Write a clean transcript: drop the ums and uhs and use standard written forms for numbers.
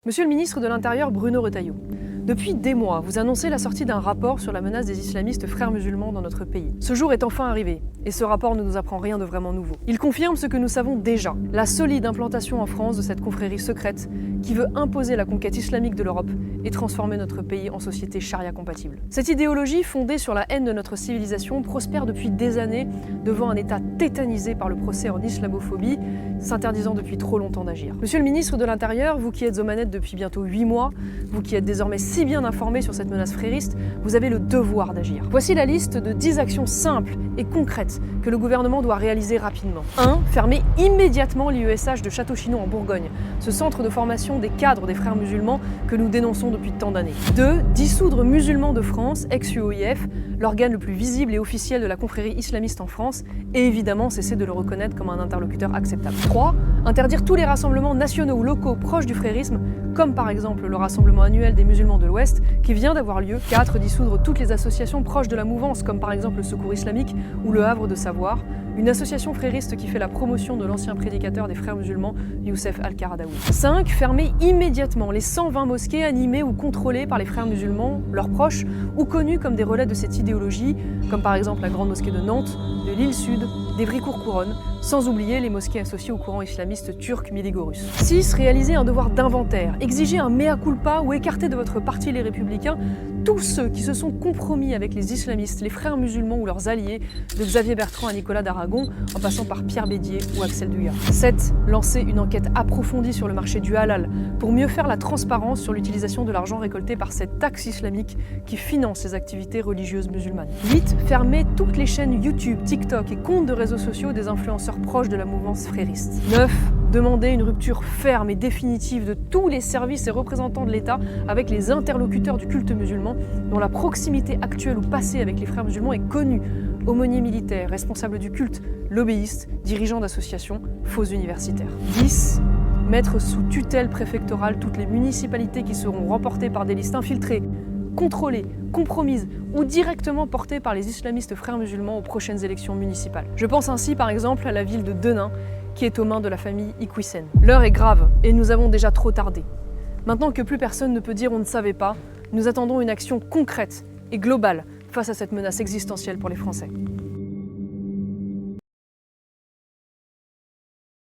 Monsieur le ministre de l'Intérieur Bruno Retailleau, depuis des mois, vous annoncez la sortie d'un rapport sur la menace des islamistes frères musulmans dans notre pays. Ce jour est enfin arrivé, et ce rapport ne nous apprend rien de vraiment nouveau. Il confirme ce que nous savons déjà, la solide implantation en France de cette confrérie secrète qui veut imposer la conquête islamique de l'Europe et transformer notre pays en société charia compatible. Cette idéologie fondée sur la haine de notre civilisation prospère depuis des années devant un État tétanisé par le procès en islamophobie, s'interdisant depuis trop longtemps d'agir. Monsieur le ministre de l'Intérieur, vous qui êtes aux manettes depuis bientôt 8 mois, vous qui êtes désormais si bien informé sur cette menace frériste, vous avez le devoir d'agir. Voici la liste de 10 actions simples et concrètes que le gouvernement doit réaliser rapidement. 1. Fermer immédiatement l'IESH de Château-Chinon en Bourgogne, ce centre de formation des cadres des frères musulmans que nous dénonçons depuis tant d'années. 2. Dissoudre Musulmans de France, ex-UOIF, l'organe le plus visible et officiel de la confrérie islamiste en France, et évidemment cesser de le reconnaître comme un interlocuteur acceptable. 3. Interdire tous les rassemblements nationaux ou locaux proches du frérisme, comme par exemple le rassemblement annuel des musulmans de l'Ouest qui vient d'avoir lieu. 4. Dissoudre toutes les associations proches de la mouvance, comme par exemple le Secours islamique ou le Havre de Savoir, une association frériste qui fait la promotion de l'ancien prédicateur des frères musulmans, Youssef Al-Qaradawi. 5. Fermer immédiatement les 120 mosquées animées ou contrôlées par les frères musulmans, leurs proches, ou connues comme des relais de cette idéologie, comme par exemple la Grande Mosquée de Nantes, de l'Île Sud, d'Evry-Courcouronnes, sans oublier les mosquées associées au courant islamiste turc Miligorus. 6. Réaliser un devoir d'inventaire, exiger un mea culpa ou écarter de votre parti les Républicains tous ceux qui se sont compromis avec les islamistes, les frères musulmans ou leurs alliés, de Xavier Bertrand à Nicolas d'Aragon, en passant par Pierre Bédier ou Axel Douillard. 7. Lancer une enquête approfondie sur le marché du halal, pour mieux faire la transparence sur l'utilisation de l'argent récolté par cette taxe islamique qui finance ces activités religieuses musulmanes. 8. Fermer toutes les chaînes YouTube, TikTok et comptes de réseaux sociaux des influenceurs proches de la mouvance frériste. 9. Demander une rupture ferme et définitive de tous les services et représentants de l'État avec les interlocuteurs du culte musulman, dont la proximité actuelle ou passée avec les frères musulmans est connue. Aumôniers militaires, responsables du culte, lobbyistes, dirigeants d'associations, faux universitaires. 10. Mettre sous tutelle préfectorale toutes les municipalités qui seront remportées par des listes infiltrées, contrôlées, compromises ou directement portées par les islamistes frères musulmans aux prochaines élections municipales. Je pense ainsi par exemple à la ville de Denain, qui est aux mains de la famille Iquissen. L'heure est grave et nous avons déjà trop tardé. Maintenant que plus personne ne peut dire on ne savait pas, nous attendons une action concrète et globale face à cette menace existentielle pour les Français.